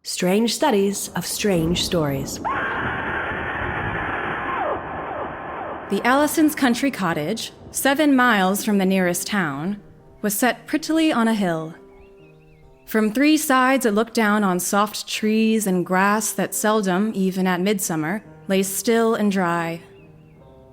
Strange Studies of Strange Stories. The Allisons' country cottage, 7 miles from the nearest town, was set prettily on a hill. From 3 sides it looked down on soft trees and grass that seldom, even at midsummer, lay still and dry.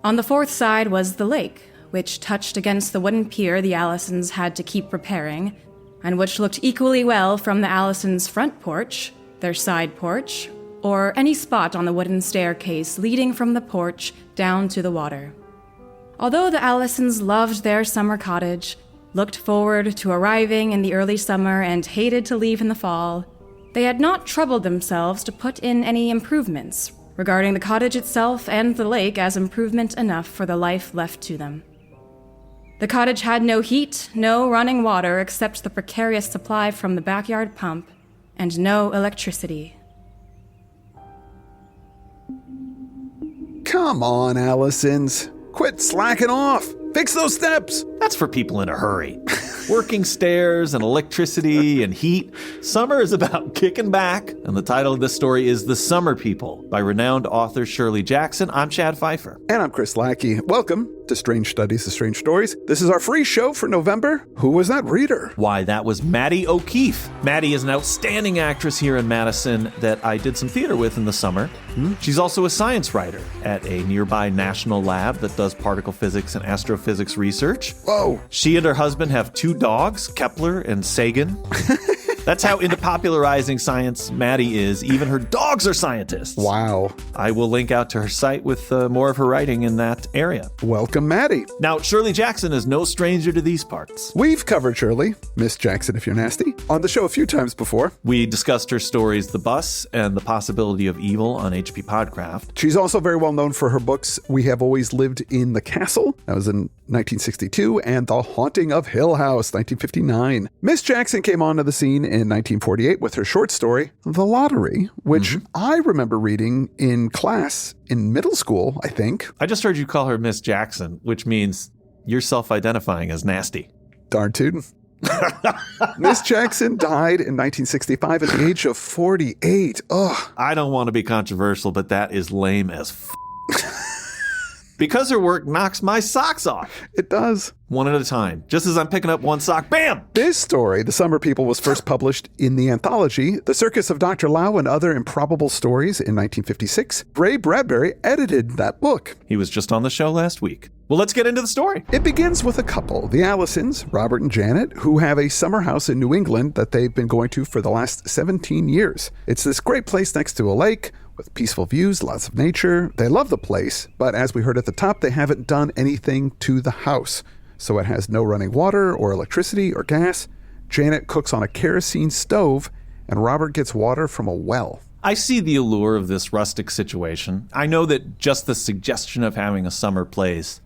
On the 4th side was the lake, which touched against the wooden pier the Allisons had to keep repairing, and which looked equally well from the Allisons' front porch, their side porch, or any spot on the wooden staircase leading from the porch down to the water. Although the Allisons loved their summer cottage, looked forward to arriving in the early summer and hated to leave in the fall, they had not troubled themselves to put in any improvements, regarding the cottage itself and the lake as improvement enough for the life left to them. The cottage had no heat, no running water except the precarious supply from the backyard pump, and no electricity. Come on, Allisons. Quit slacking off. Fix those steps. That's for people in a hurry. Working stairs and electricity and heat. Summer is about kicking back, and the title of this story is The Summer People by renowned author Shirley Jackson. I'm Chad Pfeiffer. And I'm Chris Lackey. Welcome to Strange Studies of Strange Stories. This is our free show for November. Who was that reader? Why, that was Maddie O'Keefe. Maddie is an outstanding actress here in Madison that I did some theater with in the summer. She's also a science writer at a nearby national lab that does particle physics and astrophysics research. Whoa. She and her husband have 2 dogs, Kepler and Sagan. That's how into popularizing science Maddie is. Even her dogs are scientists. Wow. I will link out to her site with more of her writing in that area. Welcome, Maddie. Now, Shirley Jackson is no stranger to these parts. We've covered Shirley, Miss Jackson if you're nasty, on the show a few times before. We discussed her stories The Bus and The Possibility of Evil on HP Podcraft. She's also very well known for her books We Have Always Lived in the Castle, that was in 1962, and The Haunting of Hill House, 1959. Miss Jackson came onto the scene in 1948 with her short story, The Lottery, which I remember reading in class in middle school, I think. I just heard you call her Miss Jackson, which means you're self-identifying as nasty. Darn tootin'. Miss Jackson died in 1965 at the age of 48. Ugh. I don't want to be controversial, but that is lame as Because her work knocks my socks off. It does. One at a time. Just as I'm picking up one sock, bam! This story, The Summer People, was first published in the anthology The Circus of Dr. Lau and Other Improbable Stories in 1956. Ray Bradbury edited that book. He was just on the show last week. Well, let's get into the story. It begins with a couple, the Allisons, Robert and Janet, who have a summer house in New England that they've been going to for the last 17 years. It's this great place next to a lake with peaceful views, lots of nature. They love the place, but as we heard at the top, they haven't done anything to the house. So it has no running water or electricity or gas. Janet cooks on a kerosene stove, and Robert gets water from a well. I see the allure of this rustic situation. I know that just the suggestion of having a summer place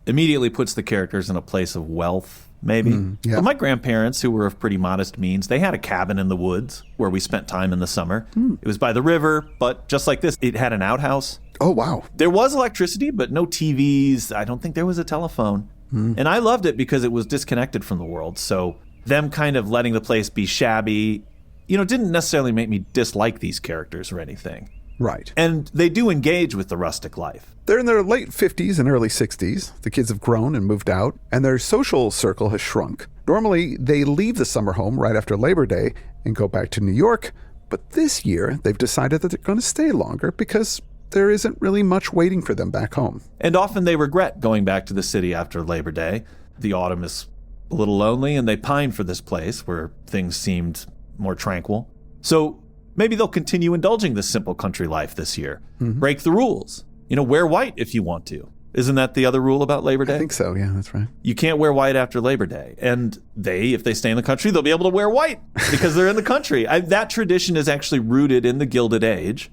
immediately puts the characters in a place of wealth, maybe. Yeah. But my grandparents, who were of pretty modest means, they had a cabin in the woods where we spent time in the summer. It was by the river, but just like this, it had an outhouse. Oh, wow. There was electricity, but no TVs. I don't think there was a telephone. And I loved it because it was disconnected from the world. So them kind of letting the place be shabby, didn't necessarily make me dislike these characters or anything. Right. And they do engage with the rustic life. They're in their late 50s and early 60s. The kids have grown and moved out, and their social circle has shrunk. Normally, they leave the summer home right after Labor Day and go back to New York. But this year, they've decided that they're going to stay longer because there isn't really much waiting for them back home. And often they regret going back to the city after Labor Day. The autumn is a little lonely, and they pine for this place where things seemed more tranquil. So maybe they'll continue indulging this simple country life this year. Break the rules. Wear white if you want to. Isn't that the other rule about Labor Day? I think so, yeah, that's right. You can't wear white after Labor Day. And if they stay in the country, they'll be able to wear white because they're in the country. That tradition is actually rooted in the Gilded Age,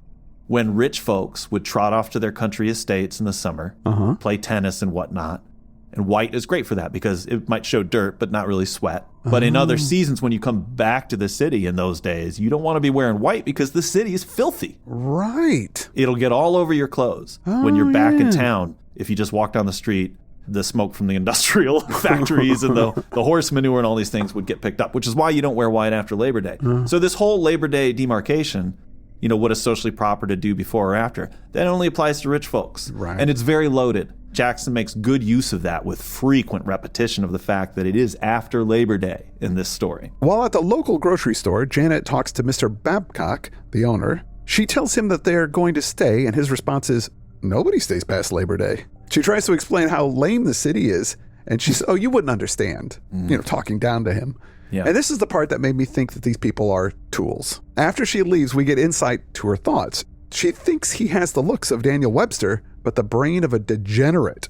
when rich folks would trot off to their country estates in the summer, play tennis and whatnot. And white is great for that because it might show dirt, but not really sweat. But in other seasons, when you come back to the city in those days, you don't want to be wearing white because the city is filthy. Right. It'll get all over your clothes when you're back in town if you just walk down the street the smoke from the industrial factories and the horse manure and all these things would get picked up, which is why you don't wear white after Labor Day. So this whole Labor Day demarcation, what is socially proper to do before or after, that only applies to rich folks. Right. And it's very loaded. Jackson makes good use of that with frequent repetition of the fact that it is after Labor Day in this story. While at the local grocery store, Janet talks to Mr. Babcock, the owner. She tells him that they're going to stay, and his response is, nobody stays past Labor Day. She tries to explain how lame the city is, and she says, oh, you wouldn't understand, talking down to him. Yeah. And this is the part that made me think that these people are tools. After she leaves, we get insight to her thoughts. She thinks he has the looks of Daniel Webster, but the brain of a degenerate.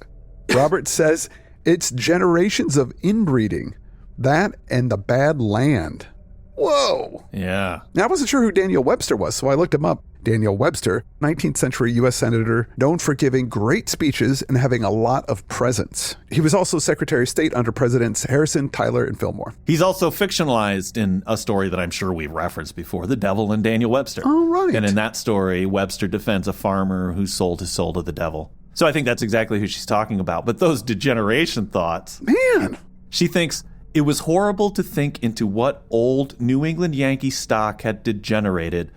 Robert says it's generations of inbreeding, that and the bad land. Whoa. Yeah. Now, I wasn't sure who Daniel Webster was, so I looked him up. Daniel Webster, 19th century U.S. senator, known for giving great speeches and having a lot of presence. He was also Secretary of State under Presidents Harrison, Tyler, and Fillmore. He's also fictionalized in a story that I'm sure we've referenced before, The Devil and Daniel Webster. Oh, right. And in that story, Webster defends a farmer who sold his soul to the devil. So I think that's exactly who she's talking about. But those degeneration thoughts. Man. She thinks it was horrible to think into what old New England Yankee stock had degenerated.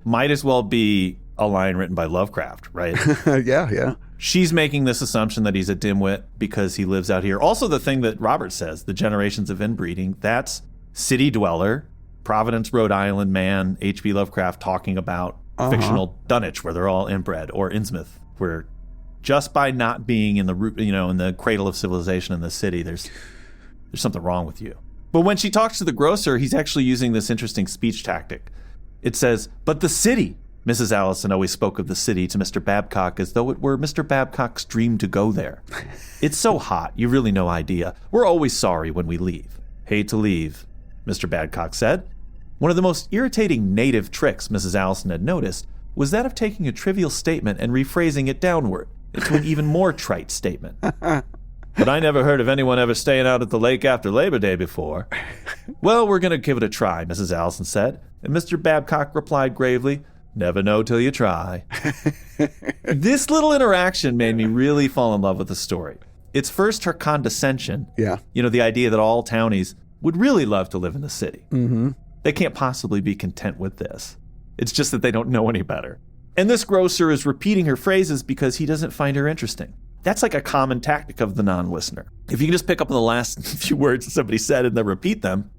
Might as well be a line written by Lovecraft, right? Yeah. She's making this assumption that he's a dimwit because he lives out here. Also, the thing that Robert says, the generations of inbreeding, that's city dweller, Providence, Rhode Island man, H.P. Lovecraft talking about fictional Dunwich, where they're all inbred, or Innsmouth, where just by not being in the in the cradle of civilization in the city, there's something wrong with you. But when she talks to the grocer, he's actually using this interesting speech tactic. It says, but the city. Mrs. Allison always spoke of the city to Mr. Babcock as though it were Mr. Babcock's dream to go there. It's so hot, you really no idea. We're always sorry when we leave. Hate to leave, Mr. Babcock said. One of the most irritating native tricks Mrs. Allison had noticed was that of taking a trivial statement and rephrasing it downward into an even more trite statement. But I never heard of anyone ever staying out at the lake after Labor Day before. Well, we're going to give it a try, Mrs. Allison said. And Mr. Babcock replied gravely, never know till you try. This little interaction made me really fall in love with the story. It's first her condescension. Yeah. The idea that all townies would really love to live in the city. Mm-hmm. They can't possibly be content with this. It's just that they don't know any better. And this grocer is repeating her phrases because he doesn't find her interesting. That's like a common tactic of the non-listener. If you can just pick up on the last few words that somebody said and then repeat them,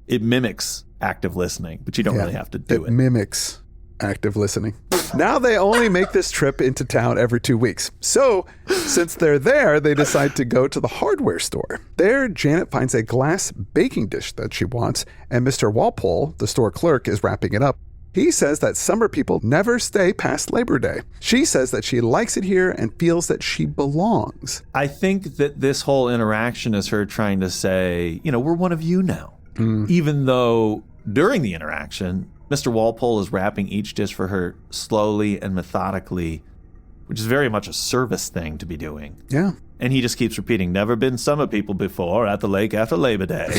it mimics active listening, but you don't really have to do it. It mimics active listening. Now they only make this trip into town every 2 weeks. So, since they're there, they decide to go to the hardware store. There, Janet finds a glass baking dish that she wants, and Mr. Walpole, the store clerk, is wrapping it up. He says that summer people never stay past Labor Day. She says that she likes it here and feels that she belongs. I think that this whole interaction is her trying to say, we're one of you now. Even though during the interaction, Mr. Walpole is wrapping each dish for her slowly and methodically, which is very much a service thing to be doing. Yeah. And he just keeps repeating, never been summer people before at the lake after Labor Day.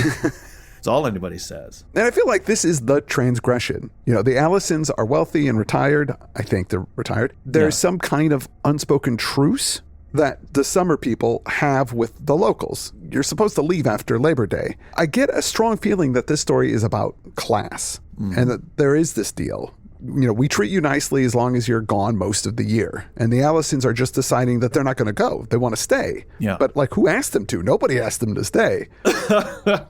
It's all anybody says. And I feel like this is the transgression. The Allisons are wealthy and retired. I think they're retired. There's some kind of unspoken truce that the summer people have with the locals. You're supposed to leave after Labor Day. I get a strong feeling that this story is about class and that there is this deal. We treat you nicely as long as you're gone most of the year. And the Allisons are just deciding that they're not going to go. They want to stay. Yeah. But who asked them to? Nobody asked them to stay.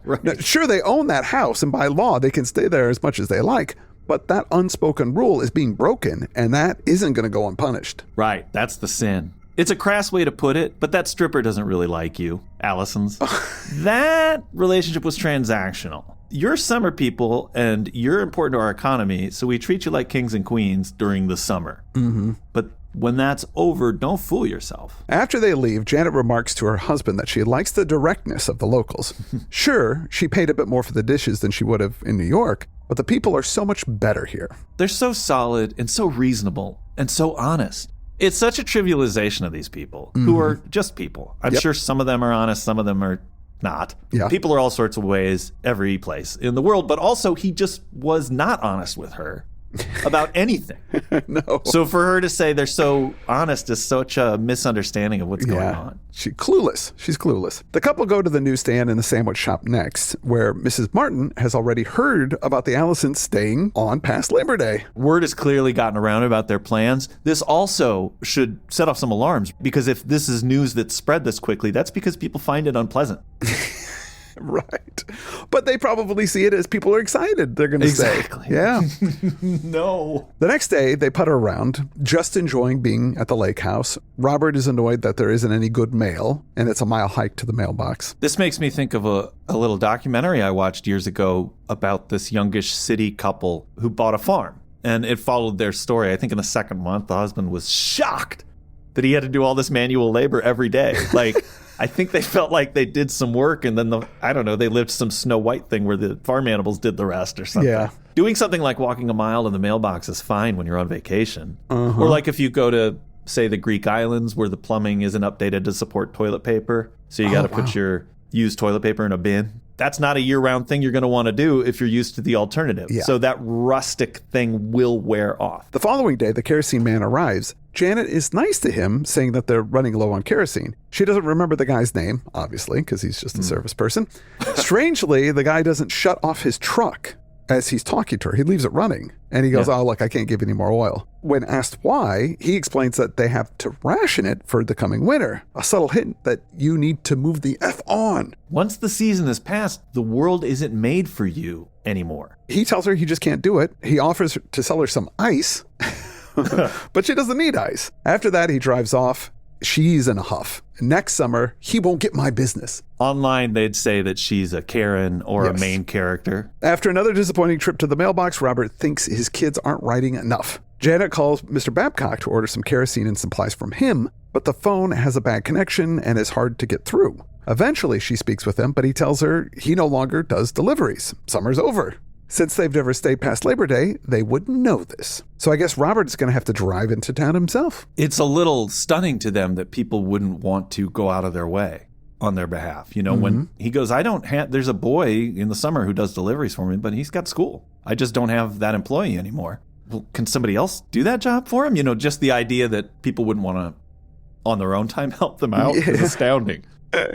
Right. Now, sure, they own that house, and by law, they can stay there as much as they like. But that unspoken rule is being broken, and that isn't going to go unpunished. Right. That's the sin. It's a crass way to put it, but that stripper doesn't really like you, Allison's. That relationship was transactional. You're summer people, and you're important to our economy, so we treat you like kings and queens during the summer. Mm-hmm. But when that's over, don't fool yourself. After they leave, Janet remarks to her husband that she likes the directness of the locals. Sure, she paid a bit more for the dishes than she would have in New York, but the people are so much better here. They're so solid and so reasonable and so honest. It's such a trivialization of these people who are just people. I'm sure some of them are honest, some of them are not. Yeah. People are all sorts of ways every place in the world, but also he just was not honest with her. about anything. No. So for her to say they're so honest is such a misunderstanding of what's going on. She's clueless. She's clueless. The couple go to the newsstand in the sandwich shop next, where Mrs. Martin has already heard about the Allisons staying on past Labor Day. Word has clearly gotten around about their plans. This also should set off some alarms, because if this is news that's spread this quickly, that's because people find it unpleasant. Right. But they probably see it as people are excited. They're going to say. Yeah. No. The next day, they putter around, just enjoying being at the lake house. Robert is annoyed that there isn't any good mail, and it's a mile hike to the mailbox. This makes me think of a little documentary I watched years ago about this youngish city couple who bought a farm. And it followed their story. I think in the second month, the husband was shocked that he had to do all this manual labor every day. Like, I think they felt like they did some work, and then they lived some Snow White thing where the farm animals did the rest or something. Yeah. Doing something like walking a mile in the mailbox is fine when you're on vacation. Or like if you go to, say, the Greek islands where the plumbing isn't updated to support toilet paper. So you got to put your used toilet paper in a bin. That's not a year-round thing you're going to want to do if you're used to the alternative. Yeah. So that rustic thing will wear off. The following day, the kerosene man arrives. Janet is nice to him, saying that they're running low on kerosene. She doesn't remember the guy's name, obviously, because he's just a service person. Strangely, the guy doesn't shut off his truck as he's talking to her. He leaves it running. And he goes, oh, look, I can't give any more oil. When asked why, he explains that they have to ration it for the coming winter. A subtle hint that you need to move the F on. Once the season is past, the world isn't made for you anymore. He tells her he just can't do it. He offers to sell her some ice, but she doesn't need ice. After that, he drives off. She's in a huff. Next summer, he won't get my business. Online, they'd say that she's a Karen or a main character. After another disappointing trip to the mailbox, Robert thinks his kids aren't writing enough. Janet calls Mr. Babcock to order some kerosene and supplies from him, but the phone has a bad connection and is hard to get through. Eventually, she speaks with him, but he tells her he no longer does deliveries. Summer's over. Since they've never stayed past Labor Day, they wouldn't know this. So I guess Robert's going to have to drive into town himself. It's a little stunning to them that people wouldn't want to go out of their way on their behalf. You know, when he goes, there's a boy in the summer who does deliveries for me, but he's got school. I just don't have that employee anymore. Well, can somebody else do that job for him? You know, just the idea that people wouldn't want to, on their own time, help them out is astounding.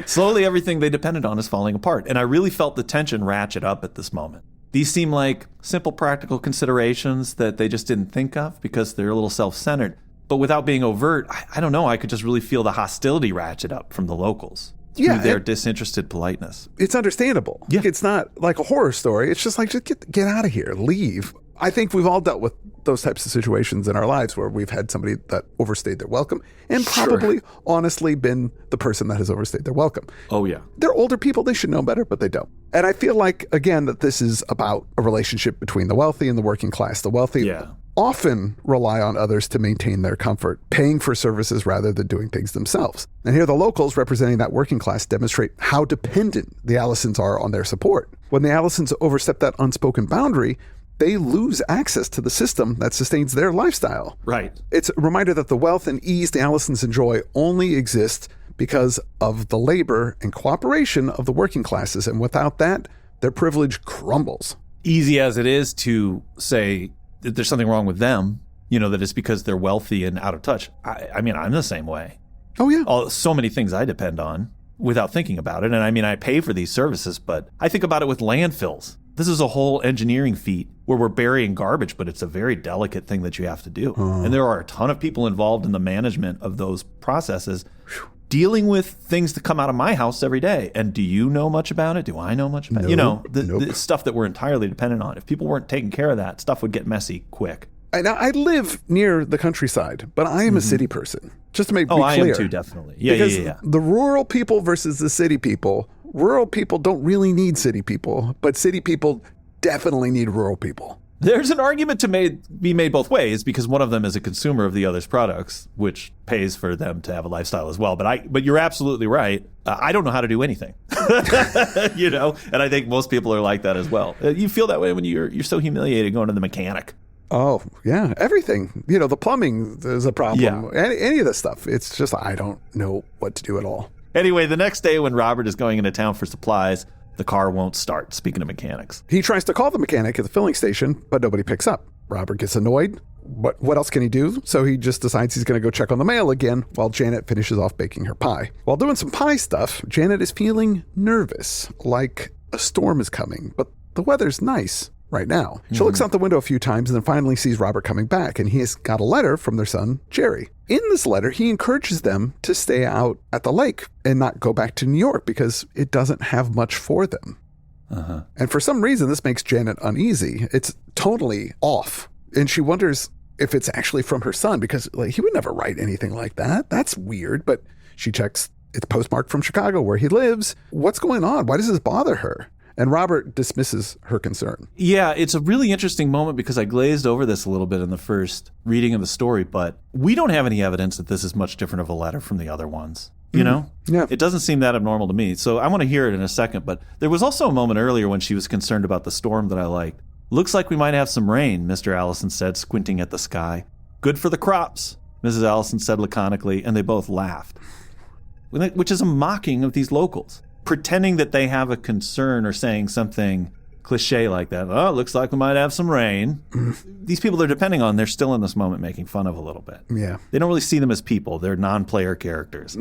Slowly, everything they depended on is falling apart. And I really felt the tension ratchet up at this moment. These seem like simple practical considerations that they just didn't think of because they're a little self-centered. But without being overt, I don't know, I could just really feel the hostility ratchet up from the locals through their disinterested politeness. It's understandable. Yeah. It's not like a horror story. It's just like, just get out of here, leave. I think we've all dealt with those types of situations in our lives where we've had somebody that overstayed their welcome and probably honestly been the person that has overstayed their welcome. Oh, yeah. They're older people. They should know better, but they don't. And I feel like, again, that this is about a relationship between the wealthy and the working class. The wealthy often rely on others to maintain their comfort, paying for services rather than doing things themselves. And here the locals representing that working class demonstrate how dependent the Allisons are on their support. When the Allisons overstep that unspoken boundary, they lose access to the system that sustains their lifestyle. Right. It's a reminder that the wealth and ease the Allisons enjoy only exist because of the labor and cooperation of the working classes. And without that, their privilege crumbles. Easy as it is to say that there's something wrong with them, you know, that it's because they're wealthy and out of touch. I mean, I'm the same way. Oh, yeah. So many things I depend on without thinking about it. And I mean, I pay for these services, but I think about it with landfills. This is a whole engineering feat where we're burying garbage, but it's a very delicate thing that you have to do. And there are a ton of people involved in the management of those processes, dealing with things that come out of my house every day. And do you know much about it? Do I know much about it? You know, the stuff that we're entirely dependent on. If people weren't taking care of that, stuff would get messy quick. Now, I live near the countryside, but I am a city person. Just to be clear. I am too, definitely. Yeah, because yeah. The rural people versus the city people. Rural people don't really need city people, but city people definitely need rural people. There's an argument to be made both ways because one of them is a consumer of the other's products, which pays for them to have a lifestyle as well. But you're absolutely right. I don't know how to do anything, you know, and I think most people are like that as well. You feel that way when you're so humiliated going to the mechanic. Oh, yeah. Everything. You know, the plumbing is a problem. Yeah. Any of this stuff. It's just, I don't know what to do at all. Anyway, the next day when Robert is going into town for supplies, the car won't start, speaking of mechanics. He tries to call the mechanic at the filling station, but nobody picks up. Robert gets annoyed. But what else can he do? So he just decides he's going to go check on the mail again while Janet finishes off baking her pie. While doing some pie stuff, Janet is feeling nervous, like a storm is coming, but the weather's nice right now. She looks out the window a few times and then finally sees Robert coming back, and he has got a letter from their son, Jerry. In this letter, he encourages them to stay out at the lake and not go back to New York because it doesn't have much for them. And for some reason, this makes Janet uneasy. It's totally off. And she wonders if it's actually from her son, because he would never write anything like that. That's weird. But she checks, it's postmarked from Chicago where he lives. What's going on? Why does this bother her? And Robert dismisses her concern. Yeah, it's a really interesting moment because I glazed over this a little bit in the first reading of the story, but we don't have any evidence that this is much different of a letter from the other ones. You know? Yeah. It doesn't seem that abnormal to me. So I want to hear it in a second. But there was also a moment earlier when she was concerned about the storm that I liked. Looks like we might have some rain, Mr. Allison said, squinting at the sky. Good for the crops, Mrs. Allison said laconically, and they both laughed. Which is a mocking of these locals, pretending that they have a concern or saying something cliche like that. Oh, looks like we might have some rain. These people they're depending on, they're still in this moment making fun of a little bit. Yeah. They don't really see them as people. They're non-player characters.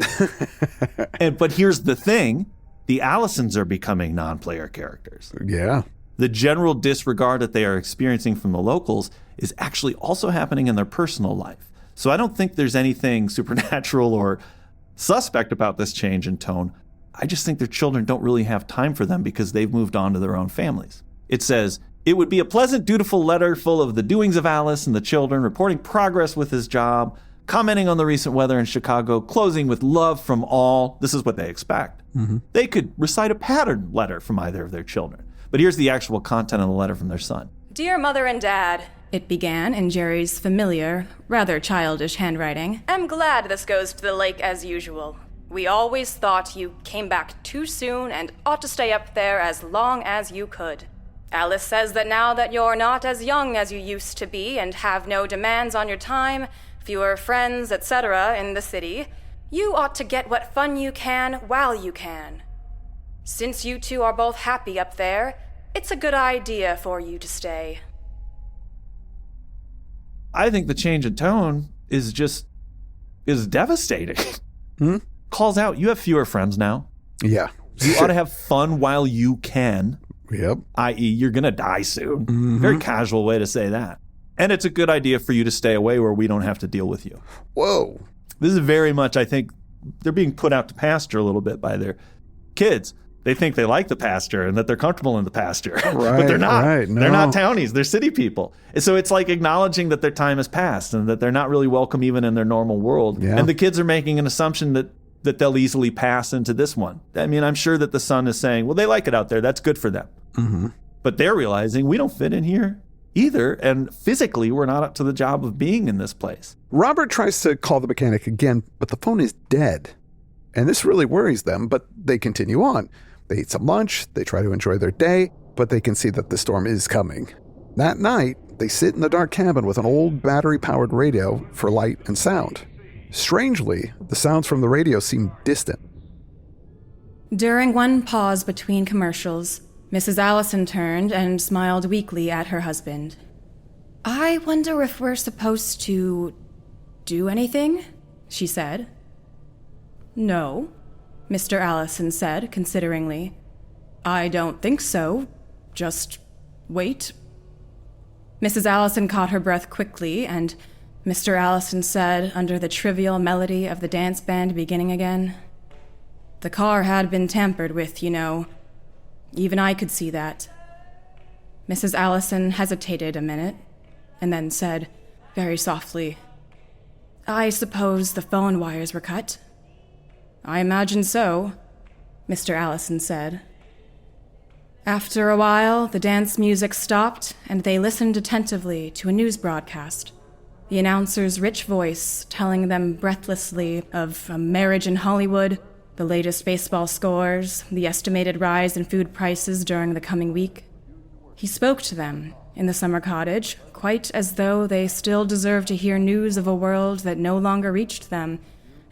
But here's the thing. The Allisons are becoming non-player characters. Yeah. The general disregard that they are experiencing from the locals is actually also happening in their personal life. So I don't think there's anything supernatural or suspect about this change in tone. I just think their children don't really have time for them because they've moved on to their own families. It says, it would be a pleasant, dutiful letter full of the doings of Alice and the children, reporting progress with his job, commenting on the recent weather in Chicago, closing with love from all. This is what they expect. They could recite a pattern letter from either of their children. But here's the actual content of the letter from their son. Dear Mother and Dad, it began in Jerry's familiar, rather childish handwriting. I'm glad this goes to the lake as usual. We always thought you came back too soon and ought to stay up there as long as you could. Alice says that now that you're not as young as you used to be and have no demands on your time, fewer friends, etc. in the city, you ought to get what fun you can while you can. Since you two are both happy up there, it's a good idea for you to stay. I think the change in tone is devastating. Calls out, you have fewer friends now. Yeah. You ought to have fun while you can. Yep. I.e., you're going to die soon. Very casual way to say that. And it's a good idea for you to stay away where we don't have to deal with you. Whoa. This is very much, I think, they're being put out to pasture a little bit by their kids. They think they like the pasture and that they're comfortable in the pasture. Right, but they're not. Right, no. They're not townies. They're city people. And so it's like acknowledging that their time has passed and that they're not really welcome even in their normal world. Yeah. And the kids are making an assumption that they'll easily pass into this one. I mean, I'm sure that the son is saying, well, they like it out there. That's good for them. But they're realizing we don't fit in here either. And physically, we're not up to the job of being in this place. Robert tries to call the mechanic again, but the phone is dead. And this really worries them, but they continue on. They eat some lunch, they try to enjoy their day, but they can see that the storm is coming. That night, they sit in the dark cabin with an old battery-powered radio for light and sound. Strangely, the sounds from the radio seem distant. During one pause between commercials, Mrs. Allison turned and smiled weakly at her husband. I wonder if we're supposed to do anything, she said. No, Mr. Allison said consideringly. I don't think so. Just wait. Mrs. Allison caught her breath quickly, and Mr. Allison said under the trivial melody of the dance band beginning again, the car had been tampered with, you know. Even I could see that. Mrs. Allison hesitated a minute, and then said, very softly, I suppose the phone wires were cut. I imagine so, Mr. Allison said. After a while, the dance music stopped, and they listened attentively to a news broadcast. The announcer's rich voice telling them breathlessly of a marriage in Hollywood, the latest baseball scores, the estimated rise in food prices during the coming week. He spoke to them in the summer cottage, quite as though they still deserved to hear news of a world that no longer reached them,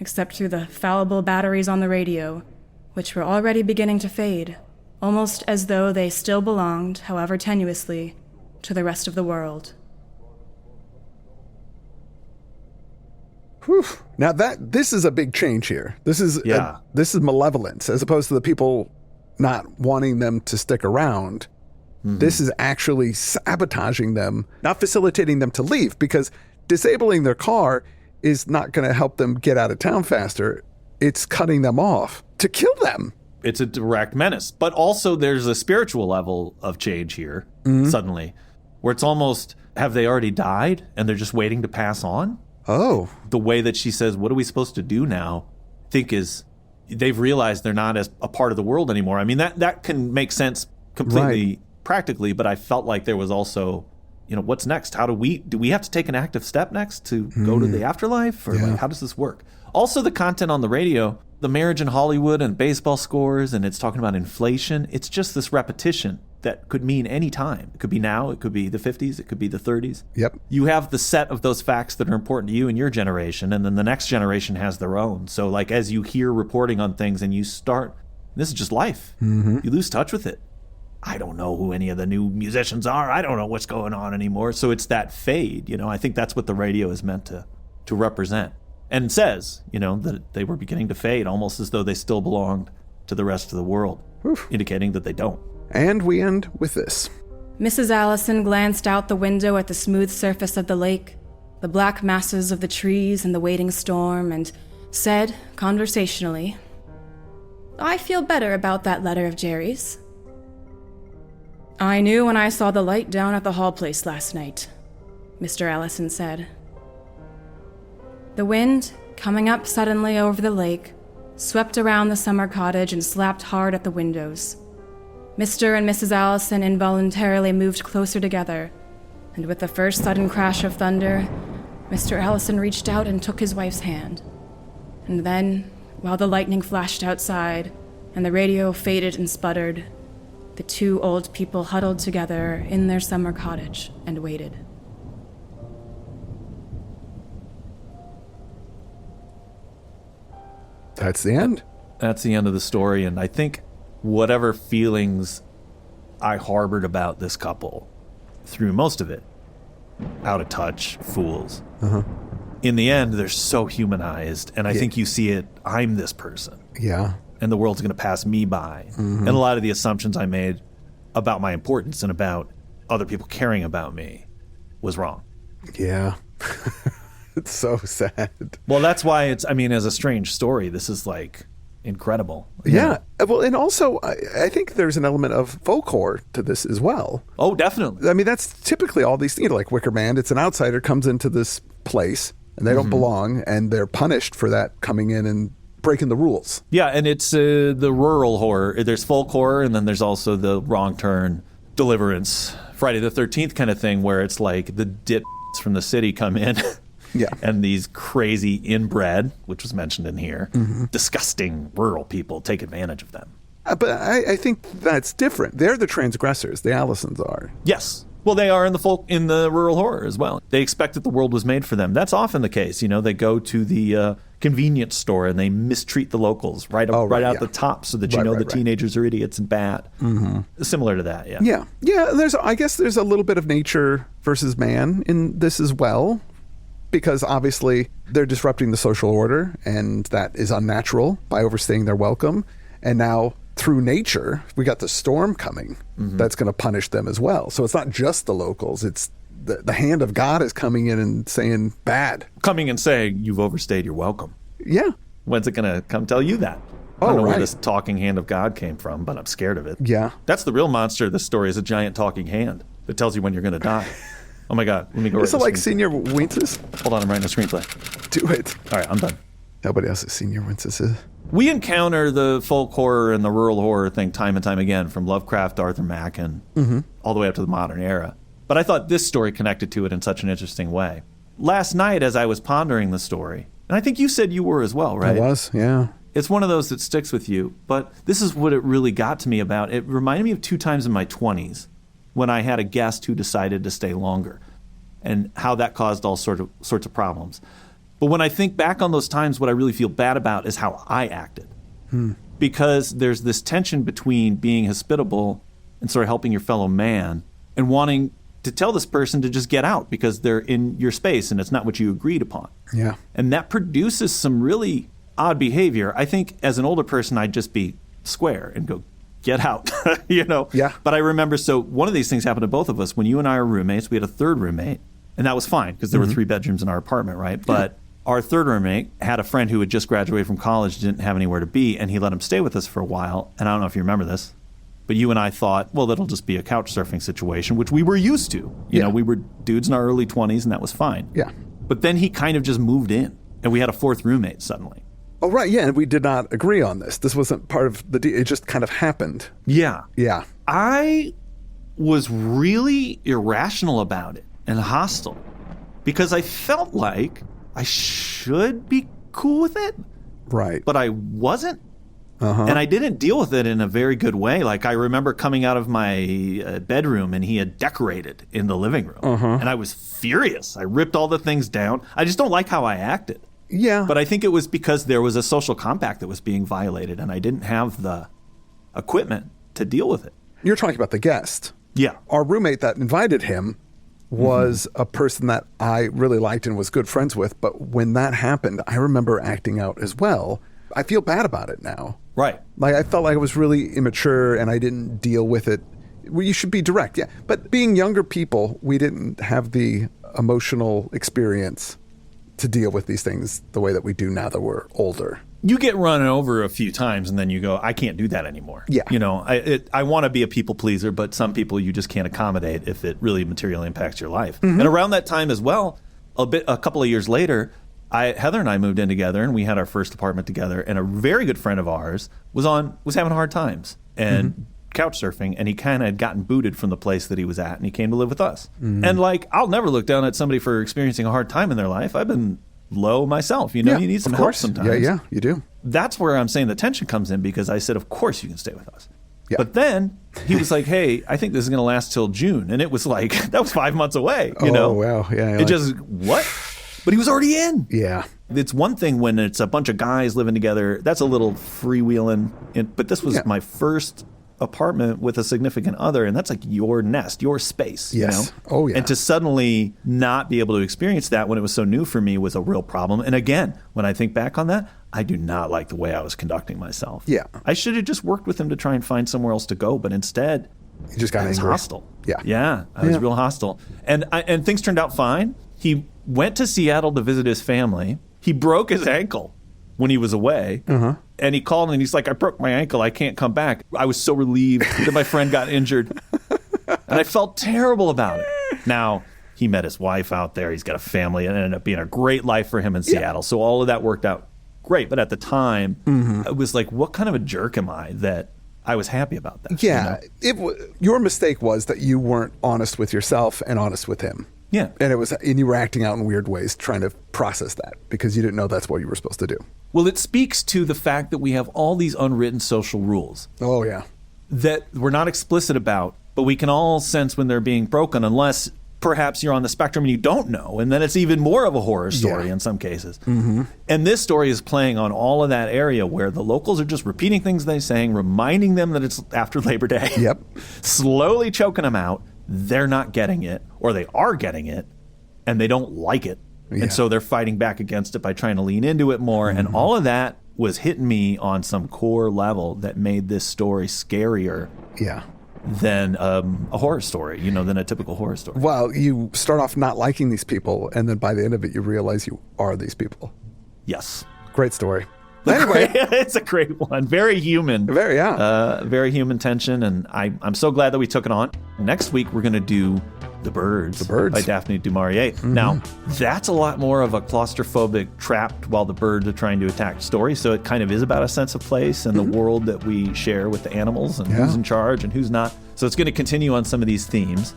except through the fallible batteries on the radio, which were already beginning to fade, almost as though they still belonged, however tenuously, to the rest of the world. Whew. Now this is a big change here. This is malevolence as opposed to the people not wanting them to stick around. Mm-hmm. This is actually sabotaging them, not facilitating them to leave, because disabling their car is not going to help them get out of town faster. It's cutting them off to kill them. It's a direct menace. But also there's a spiritual level of change here, suddenly, where it's almost, have they already died and they're just waiting to pass on? Oh. The way that she says, what are we supposed to do now, I think is they've realized they're not as a part of the world anymore. I mean, that can make sense completely practically, but I felt like there was also, what's next? Do we have to take an active step next to go to the afterlife? Or how does this work? Also, the content on the radio, the marriage in Hollywood and baseball scores, and it's talking about inflation. It's just this repetition that could mean any time. It could be now, it could be the 50s, it could be the 30s. Yep. You have the set of those facts that are important to you and your generation, and then the next generation has their own. So like as you hear reporting on things and you start, this is just life. Mm-hmm. You lose touch with it. I don't know who any of the new musicians are. I don't know what's going on anymore. So it's that fade, I think that's what the radio is meant to represent. And says, that they were beginning to fade, almost as though they still belonged to the rest of the world, indicating that they don't. And we end with this. Mrs. Allison glanced out the window at the smooth surface of the lake, the black masses of the trees and the waiting storm, and said, conversationally, I feel better about that letter of Jerry's. I knew when I saw the light down at the Hall place last night, Mr. Allison said. The wind, coming up suddenly over the lake, swept around the summer cottage and slapped hard at the windows. Mr. and Mrs. Allison involuntarily moved closer together, and with the first sudden crash of thunder, Mr. Allison reached out and took his wife's hand. And then, while the lightning flashed outside and the radio faded and sputtered, the two old people huddled together in their summer cottage and waited. That's the end. That's the end of the story. And I think whatever feelings I harbored about this couple through most of it, out of touch, fools. In the end, they're so humanized. And I think you see it, I'm this person. Yeah. And the world's going to pass me by. And a lot of the assumptions I made about my importance and about other people caring about me was wrong. Yeah. It's so sad. Well, that's why as a strange story, this is like incredible. Yeah. Well, and also, I think there's an element of folklore to this as well. Oh, definitely. I mean, that's typically all these things, like Wicker Man. It's an outsider comes into this place and they don't belong, and they're punished for that coming in and breaking the rules. Yeah, and it's the rural horror. There's folk horror, and then there's also the wrong turn, deliverance, Friday the 13th kind of thing, where it's like the dip from the city come in. Yeah. And these crazy inbred, which was mentioned in here, disgusting rural people take advantage of them. But I think that's different. They're the transgressors. The Allisons are. Yes. Well, they are in the rural horror as well. They expect that the world was made for them. That's often the case. They go to the convenience store and they mistreat the locals right out the top so that the teenagers are idiots and bad. Similar to that, yeah. Yeah. I guess there's a little bit of nature versus man in this as well, because obviously they're disrupting the social order, and that is unnatural by overstaying their welcome. And now through nature, we got the storm coming that's going to punish them as well. So it's not just the locals, it's the hand of God is coming in and saying bad. Coming and saying, you've overstayed your welcome. Yeah. When's it going to come tell you that? I don't know where this talking hand of God came from, but I'm scared of it. Yeah. That's the real monster of this story, is a giant talking hand that tells you when you're going to die. Oh my God, let me go. Is it like Senior Wences? Hold on, I'm writing a screenplay. Do it. All right, I'm done. Nobody else is Senior Wences. We encounter the folk horror and the rural horror thing time and time again, from Lovecraft to Arthur Machen, all the way up to the modern era. But I thought this story connected to it in such an interesting way. Last night, as I was pondering the story, and I think you said you were as well, right? I was, yeah. It's one of those that sticks with you, but this is what it really got to me about. It reminded me of 2 times in my 20s when I had a guest who decided to stay longer, and how that caused all sorts of problems. But when I think back on those times, what I really feel bad about is how I acted. Because there's this tension between being hospitable and sort of helping your fellow man and wanting to tell this person to just get out because they're in your space and it's not what you agreed upon. Yeah. And that produces some really odd behavior. I think as an older person, I'd just be square and go, get out, Yeah. But I remember, so one of these things happened to both of us. When you and I were roommates, we had a third roommate, and that was fine because there were 3 bedrooms in our apartment, right? But our third roommate had a friend who had just graduated from college, didn't have anywhere to be, and he let him stay with us for a while. And I don't know if you remember this, but you and I thought, well, that'll just be a couch surfing situation, which we were used to. You know, we were dudes in our early 20s, and that was fine. Yeah. But then he kind of just moved in, and we had a 4th roommate suddenly. Oh, right. Yeah. And we did not agree on this. This wasn't part of the deal. It just kind of happened. Yeah. Yeah. I was really irrational about it and hostile because I felt like I should be cool with it, Right. but I wasn't. And I didn't deal with it in a very good way. Like, I remember coming out of my bedroom and he had decorated in the living room. And I was furious. I ripped all the things down. I just don't like how I acted. Yeah. But I think it was because there was a social compact that was being violated and I didn't have the equipment to deal with it. You're talking about the guest. Yeah. Our roommate that invited him was a person that I really liked and was good friends with. But when that happened, I remember acting out as well. I feel bad about it now. Right. Like, I felt like I was really immature and I didn't deal with it. Well, you should be direct, yeah. But being younger people, we didn't have the emotional experience to deal with these things the way that we do now that we're older. You get run over a few times and then you go, I can't do that anymore. Yeah. You know, I want to be a people pleaser, but some people you just can't accommodate if it really materially impacts your life. And around that time as well, a couple of years later, Heather and I moved in together and we had our first apartment together, and a very good friend of ours was having hard times and couch surfing, and he kind of had gotten booted from the place that he was at, and he came to live with us. And like, I'll never look down at somebody for experiencing a hard time in their life. I've been low myself, you need some help sometimes. Yeah, you do. That's where I'm saying the tension comes in, because I said, of course you can stay with us. Yeah. But then he was like, hey, I think this is going to last till June. And it was like, that was 5 months away, you know? Oh, wow. Yeah. It just, what? But he was already in. Yeah. It's one thing when it's a bunch of guys living together. That's a little freewheeling. But this was my first apartment with a significant other, and that's like your nest, your space. Yes. You know? Oh, yeah. And to suddenly not be able to experience that when it was so new for me was a real problem. And again, when I think back on that, I do not like the way I was conducting myself. Yeah. I should have just worked with him to try and find somewhere else to go, but instead, You just got I was angry. hostile. Yeah. Yeah, I was real hostile. And things turned out fine. He went to Seattle to visit his family. He broke his ankle when he was away. And he called and he's like, I broke my ankle. I can't come back. I was so relieved that my friend got injured. And I felt terrible about it. Now, he met his wife out there. He's got a family, and it ended up being a great life for him in Seattle. So all of that worked out great. But at the time, it was like, what kind of a jerk am I that I was happy about that? Yeah. You know? Your mistake was that you weren't honest with yourself and honest with him. Yeah. And you were acting out in weird ways trying to process that because you didn't know that's what you were supposed to do. Well, it speaks to the fact that we have all these unwritten social rules Oh, yeah. that we're not explicit about, but we can all sense when they're being broken, unless perhaps you're on the spectrum and you don't know. And then it's even more of a horror story in some cases. And this story is playing on all of that area where the locals are just repeating things they're saying, reminding them that it's after Labor Day. Yep. Slowly choking them out. They're not getting it, or they are getting it, and they don't like it. Yeah. And so they're fighting back against it by trying to lean into it more. And all of that was hitting me on some core level that made this story scarier Yeah. than a horror story, than a typical horror story. Well, you start off not liking these people, and then by the end of it, you realize you are these people. Yes. Great story. Anyway, It's a great one. Very human. Very human tension, and I'm so glad that we took it on. Next week, we're going to do The Birds. The Birds. By Daphne du Maurier. Now, that's a lot more of a claustrophobic, trapped while the birds are trying to attack story, so it kind of is about a sense of place and the world that we share with the animals and who's in charge and who's not. So it's going to continue on some of these themes,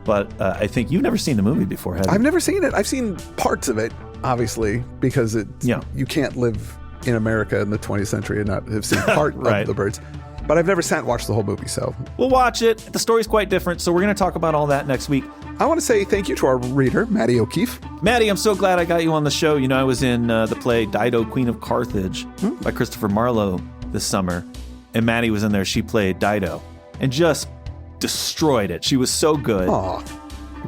but I think you've never seen the movie before, have you? I've never seen it. I've seen parts of it, obviously, because you can't live in America in the 20th century and not have seen part of The Birds. But I've never sat and watched the whole movie, so. We'll watch it. The story's quite different, so we're going to talk about all that next week. I want to say thank you to our reader, Maddie O'Keefe. Maddie, I'm so glad I got you on the show. I was in the play Dido, Queen of Carthage by Christopher Marlowe this summer, and Maddie was in there. She played Dido and just destroyed it. She was so good. Aw.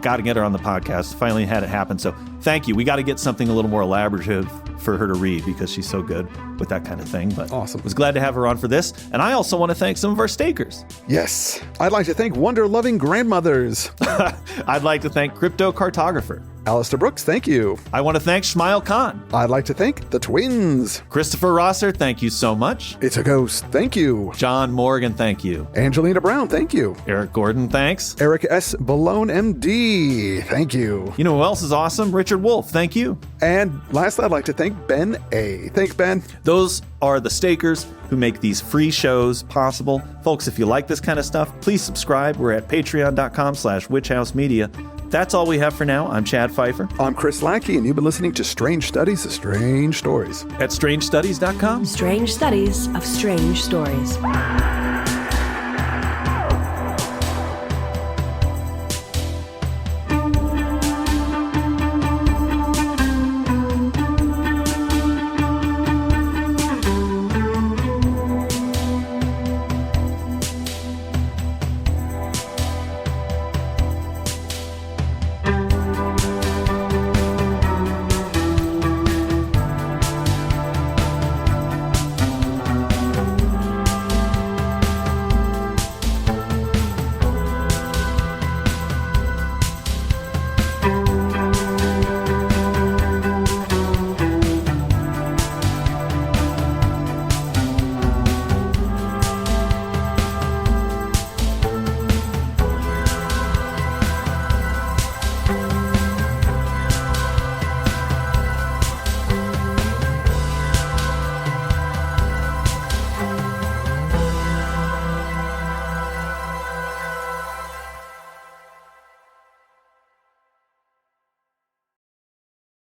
Got to get her on the podcast. Finally had it happen. So thank you. We got to get something a little more elaborative for her to read because she's so good with that kind of thing. But Awesome. Was glad to have her on for this. And I also want to thank some of our stakers. Yes. I'd like to thank wonder-loving grandmothers. I'd like to thank Crypto Cartographer. Alistair Brooks, thank you. I want to thank Shmail Khan. I'd like to thank the twins. Christopher Rosser, thank you so much. It's a ghost, thank you. John Morgan, thank you. Angelina Brown, thank you. Eric Gordon, thanks. Eric S. Balone, MD, thank you. You know who else is awesome? Richard Wolf, thank you. And last, I'd like to thank Ben A. Thanks, Ben. Those are the stakers who make these free shows possible. Folks, if you like this kind of stuff, please subscribe. We're at patreon.com/witchhousemedia. That's all we have for now. I'm Chad Pfeiffer. I'm Chris Lackey, and you've been listening to Strange Studies of Strange Stories. At strangestudies.com. Strange studies of strange stories.